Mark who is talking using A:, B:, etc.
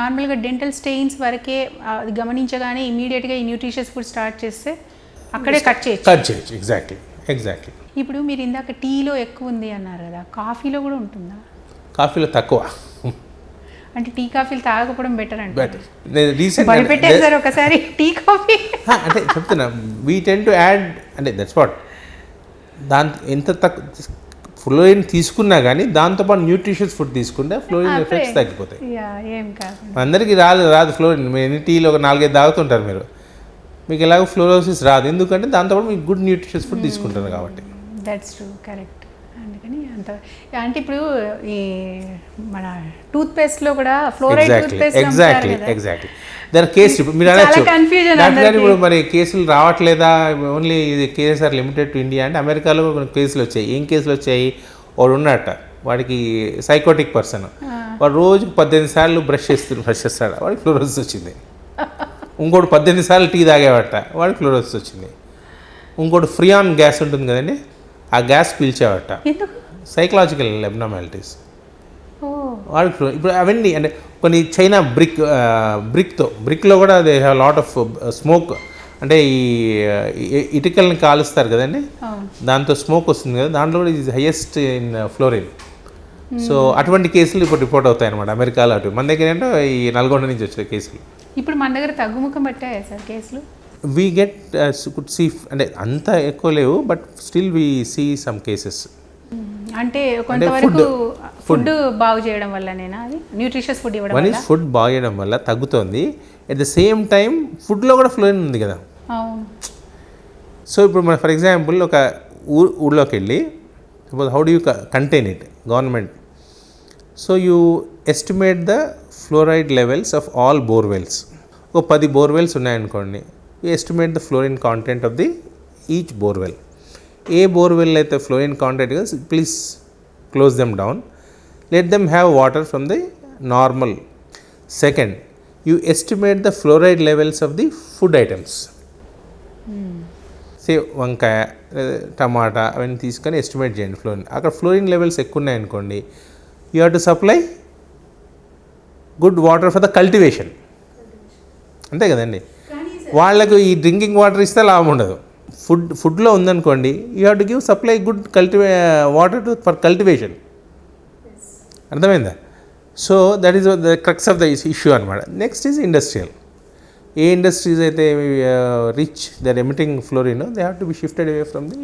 A: నార్మల్గా dental stains వరకే అది గమనించగానే ఇమీడియట్గా ఈ న్యూట్రిషియస్ ఫుడ్ స్టార్ట్ చేస్తే అక్కడే కట్ చేయొచ్చు.
B: ఎగ్జాక్ట్లీ.
A: ఇప్పుడు మీరు ఇందాక టీలో ఎక్కువ ఉంది అన్నారు కదా, కాఫీలో కూడా ఉంటుందా?
B: కాఫీలో తక్కువ.
A: అంటే టీ కాఫీలు తాగకపోవడం బెటర్ అంటే
B: రీసెంట్
A: ఒకసారి టీ కాఫీ
B: అంటే చెప్తున్నా వీ టెన్ టు యాడ్ అంటే దట్స్ వాట్ దాంతో ఎంత తక్కువ ఫ్లోరిన్ తీసుకున్నా కానీ దాంతోపాటు న్యూట్రిషియస్ ఫుడ్ తీసుకుంటే ఫ్లోరిన్ ఎఫెక్ట్స్ తగ్గిపోతాయి.
A: ఏం కాదు,
B: అందరికీ రాదు ఫ్లోరిన్. మీరు ఎన్ని టీలో ఒక 4-5 తాగుతుంటారు మీరు, మీకు ఎలాగో ఫ్లోరోసిస్ రాదు, ఎందుకంటే దాంతోపాటు మీకు గుడ్ న్యూట్రిషియస్ ఫుడ్ తీసుకుంటారు కాబట్టి.
A: That's true, correct. అందుకని అంత అంటే ఇప్పుడు ఈ మన టూత్పేస్ట్లో కూడా ఫ్లోరైడ్ టూత్పేస్ట్
B: ఎగ్జాక్ట్లీ దాని కేసు ఇప్పుడు మీరు అనొచ్చు ఇప్పుడు మరి కేసులు రావట్లేదా, ఓన్లీ ఇది cases are limited to India అంటే అమెరికాలో కొన్ని కేసులు వచ్చాయి. ఏం కేసులు వచ్చాయి? వాడు ఉన్నట్ట, వాడికి సైకోటిక్ పర్సన్, వాడు రోజుకు 18 సార్లు బ్రష్ చేస్తాడు, వాడికి ఫ్లోరోసిస్ వచ్చింది. ఇంకోటి 18 సార్లు టీ తాగేవాట, వాడికి ఫ్లోరోసిస్ వచ్చింది. ఇంకోటి ఫ్రియాన్ గ్యాస్ ఉంటుంది కదండి, ఆ గ్యాస్ పీల్చేవాట, సైకలాజికల్ అబ్నార్మాలిటీస్ వాడికి. ఇప్పుడు అవన్నీ అంటే కొన్ని చైనా బ్రిక్లో కూడా they have lot of smoke, అంటే ఈ ఇటుకల్ని కాలుస్తారు కదండి, దాంతో స్మోక్ వస్తుంది కదా, దాంట్లో కూడా ఇది హైయెస్ట్ ఇన్ ఫ్లోరిన్. సో అటువంటి కేసులు ఇప్పుడు రిపోర్ట్ అవుతాయి అనమాట అమెరికాలో. అటు మన దగ్గర ఏంటో ఈ నల్గొండ నుంచి వచ్చిన కేసులు.
A: ఇప్పుడు మన దగ్గర తగ్గుముఖం పట్టాయా సార్ కేసులు?
B: వీ గెట్ కుడ్ సీ అంటే అంత ఎక్కువ లేవు, but still we see some cases.
A: అంటే కొంతవరకు ఫుడ్ బాగు చేయడం వల్లనేనా, అది న్యూట్రిషియస్ ఫుడ్ ఇవ్వడం వల్ల?
B: ఫుడ్ బాగు చేయడం వల్ల తగ్గుతుంది. ఎట్ ద సేమ్ టైం ఫుడ్లో కూడా ఫ్లోరిన్ ఉంది కదా. సో ఇప్పుడు మన ఫర్ ఎగ్జాంపుల్ ఒక ఊళ్ళోకి వెళ్ళి suppose how do you contain it government, so you estimate the fluoride levels of all borewells. ఒక 10 బోర్వెల్స్ ఉన్నాయనుకోండి, you estimate the fluorine content of the each borewell. ఏ బోర్వెల్ అయితే fluorine content please close them down, let them have water from the normal. Second, you estimate the fluoride levels of the food items. Say వంకాయ, టమాటా అవన్నీ తీసుకొని estimate చేయండి fluorine. అక్కడ fluorine levels ఎక్కువ ఉన్నాయనుకోండి, you have to supply good water for the cultivation. అంతే కదండి, వాళ్ళకు ఈ డ్రింకింగ్ వాటర్ ఇస్తే లాభం ఉండదు. ఫుడ్లో ఉందనుకోండి, you have to give supply good water for cultivation. అర్థమైందా? So that is the crux of the issue అనమాట. Next is industrial. ఏ ఇండస్ట్రీస్ అయితే rich they are emitting fluorine, they have to be shifted away from the